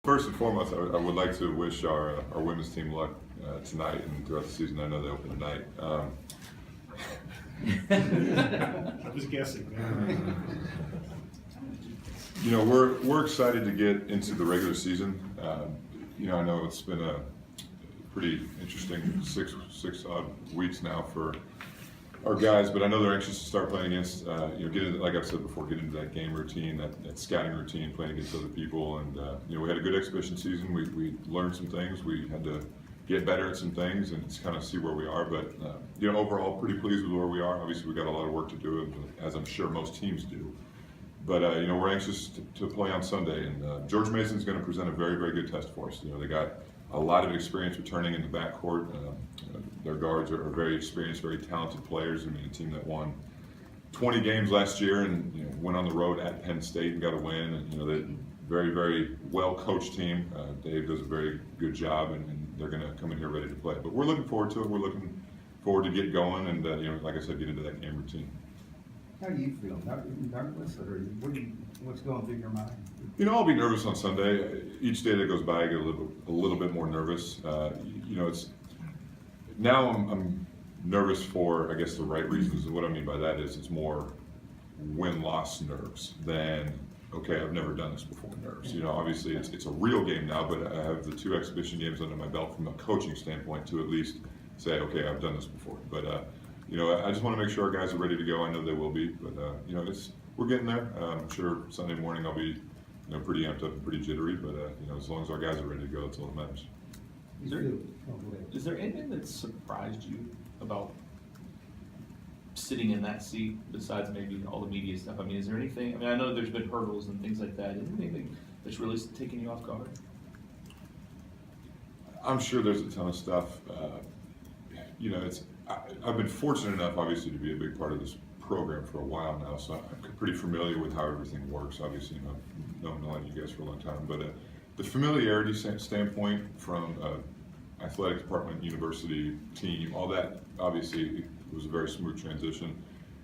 First and foremost, I would like to wish our women's team luck tonight and throughout the season. I know they open tonight. I'm just guessing. You know, we're excited to get into the regular season. You know, I know it's been a pretty interesting six odd weeks now for our guys, but I know they're anxious to start playing against, you know, get into, like I've said before, get into that game routine, that scouting routine, playing against other people. And, you know, we had a good exhibition season. We learned some things. We had to get better at some things and just kind of see where we are. But, you know, overall, pretty pleased with where we are. Obviously, we've got a lot of work to do, as I'm sure most teams do. But, you know, we're anxious to play on Sunday. And George Mason's going to present a very, very good test for us. You know, they got a lot of experience returning in the backcourt. Their guards are very experienced, very talented players. I mean, a team that won 20 games last year and, you know, went on the road at Penn State and got a win. And, you know, they're very, very well-coached team. Dave does a very good job, and they're going to come in here ready to play. But we're looking forward to it. We're looking forward to get going and, you know, like I said, get into that game routine. How do you feel? Nervous, or what's going through your mind? You know, I'll be nervous on Sunday. Each day that goes by, I get a little bit more nervous. You know, now I'm nervous for, I guess, the right reasons. And what I mean by that is it's more win-loss nerves than, okay, I've never done this before nerves. You know, obviously it's a real game now, but I have the 2 exhibition games under my belt from a coaching standpoint to at least say, okay, I've done this before. But, you know, I just want to make sure our guys are ready to go. I know they will be, but, you know, we're getting there. I'm sure Sunday morning I'll be, you know, pretty amped up and pretty jittery, but, you know, as long as our guys are ready to go, that's all that matters. Is there anything that surprised you about sitting in that seat besides maybe all the media stuff? I mean, is there anything, I mean, I know there's been hurdles and things like that. Is there anything that's really taken you off guard? I'm sure there's a ton of stuff. You know, I've been fortunate enough, obviously, to be a big part of this program for a while now, so I'm pretty familiar with how everything works. Obviously, you know, I've known a lot of you guys for a long time, but the familiarity standpoint from athletic department, university, team, all that, obviously, it was a very smooth transition.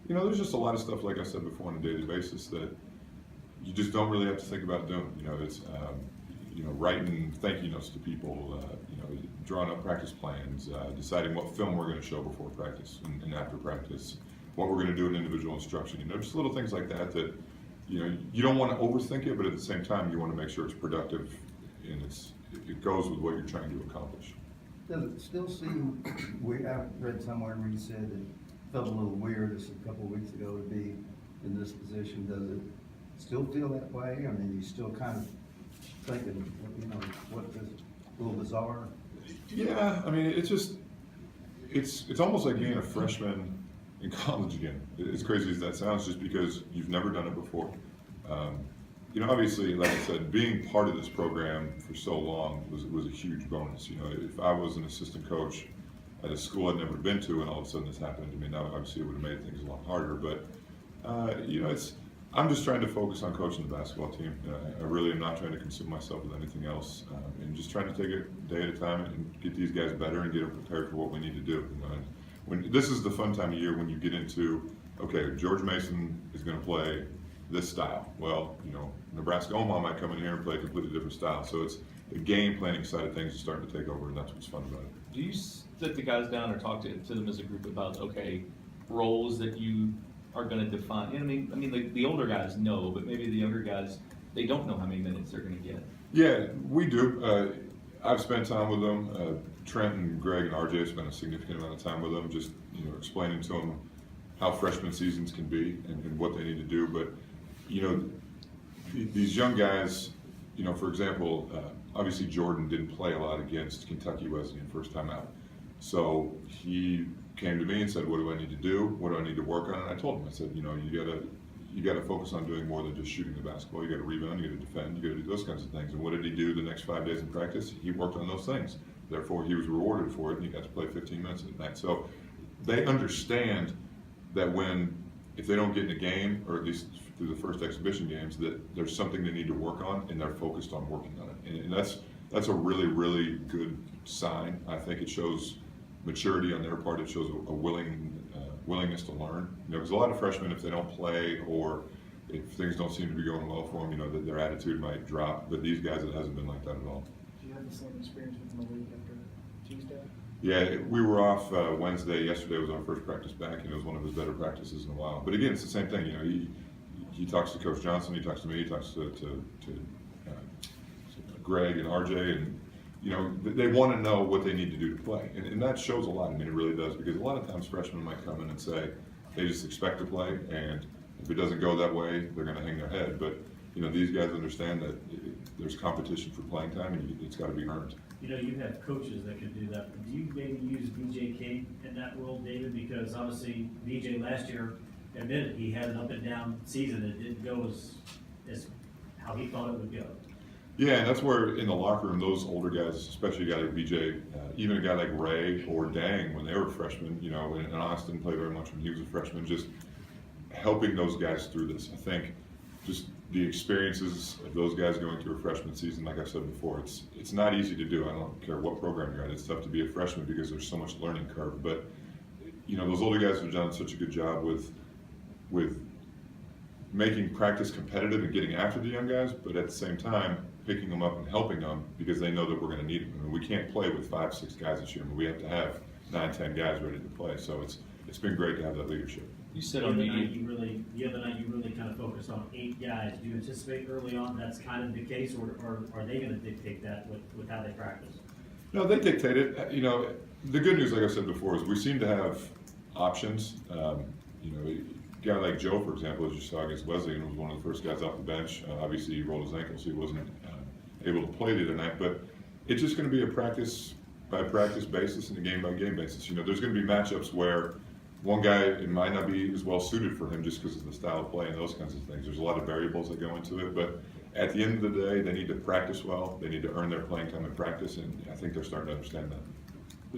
You know, there's just a lot of stuff, like I said before, on a daily basis that you just don't really have to think about doing. You know, it's you know, writing thank you notes to people, you know, drawing up practice plans, deciding what film we're going to show before practice and after practice, what we're going to do in individual instruction. You know, just little things like that that, you know, you don't want to overthink it, but at the same time, you want to make sure it's productive and it goes with what you're trying to accomplish. Does it still seem weird? I read somewhere where you said it felt a little weird just a couple of weeks ago to be in this position. Does it still feel that way? I mean, you still kind of thinking, you know, what is a little bizarre? Yeah, I mean, it's almost like being a freshman in college again. As crazy as that sounds, just because you've never done it before. You know, obviously, like I said, being part of this program for so long was a huge bonus. You know, if I was an assistant coach at a school I'd never been to and all of a sudden this happened to me, now obviously it would have made things a lot harder. But, you know, I'm just trying to focus on coaching the basketball team. I really am not trying to consume myself with anything else, and just trying to take it a day at a time and get these guys better and get them prepared for what we need to do. You know, when this is the fun time of year when you get into, okay, George Mason is going to play this style. Well, you know, Nebraska Omaha might come in here and play a completely different style. So it's the game planning side of things is starting to take over, and that's what's fun about it. Do you sit the guys down or talk to them as a group about, okay, roles that you are going to define? You know, I mean, like the older guys know, but maybe the younger guys, they don't know how many minutes they're going to get. Yeah, we do. I've spent time with them. Trent and Greg and RJ have spent a significant amount of time with them, just, you know, explaining to them how freshman seasons can be and what they need to do. But, you know, these young guys, you know, for example, obviously Jordan didn't play a lot against Kentucky Wesleyan first time out. So he came to me and said, what do I need to do? What do I need to work on? And I told him, I said, you know, you gotta focus on doing more than just shooting the basketball. You gotta rebound, you gotta defend, you gotta do those kinds of things. And what did he do the next 5 days in practice? He worked on those things. Therefore, he was rewarded for it, and he got to play 15 minutes at night. So they understand that if they don't get in a game, or at least through the first exhibition games, that there's something they need to work on, and they're focused on working on it. And that's a really, really good sign. I think it shows maturity on their part. It shows a willingness to learn. You know, because a lot of freshmen, if they don't play or if things don't seem to be going well for them, you know, that their attitude might drop. But these guys, it hasn't been like that at all. Do you have the same experience with Malik after Tuesday? Yeah, we were off Wednesday. Yesterday was our first practice back, and it was one of his better practices in a while. But again, it's the same thing. You know, he talks to Coach Johnson, he talks to me, he talks to Greg and RJ, and you know, they want to know what they need to do to play, and that shows a lot. I mean, it really does, because a lot of times freshmen might come in and say they just expect to play, and if it doesn't go that way, they're going to hang their head. But you know, these guys understand that there's competition for playing time, and it's got to be earned. You know, you have coaches that can do that. Do you maybe use BJ King in that role, David? Because obviously BJ last year admitted he had an up and down season. It didn't go as how he thought it would go. Yeah, and that's where in the locker room, those older guys, especially a guy like BJ, even a guy like Ray or Dang, when they were freshmen, you know, and Austin played very much when he was a freshman, just helping those guys through this. I think just the experiences of those guys going through a freshman season, like I said before, it's not easy to do. I don't care what program you're at. It's tough to be a freshman because there's so much learning curve. But you know, those older guys have done such a good job with making practice competitive and getting after the young guys, but at the same time picking them up and helping them because they know that we're going to need them. I mean, we can't play with 5, 6 guys this year. I mean, we have to have 9, 10 guys ready to play. So it's been great to have that leadership. You said The on other media. night you really kind of focused on 8 guys. Do you anticipate early on that's kind of the case, or are they going to dictate that with how they practice? No, they dictate it. You know, the good news, like I said before, is we seem to have options. You know, a guy like Joe, for example, as you saw against Wesleyan, was one of the first guys off the bench. Obviously, he rolled his ankle, so he wasn't able to play the other night. But it's just going to be a practice by practice basis and a game by game basis. You know, there's going to be matchups where one guy, it might not be as well suited for him just because of the style of play and those kinds of things. There's a lot of variables that go into it, but at the end of the day, they need to practice well. They need to earn their playing time in practice, and I think they're starting to understand that.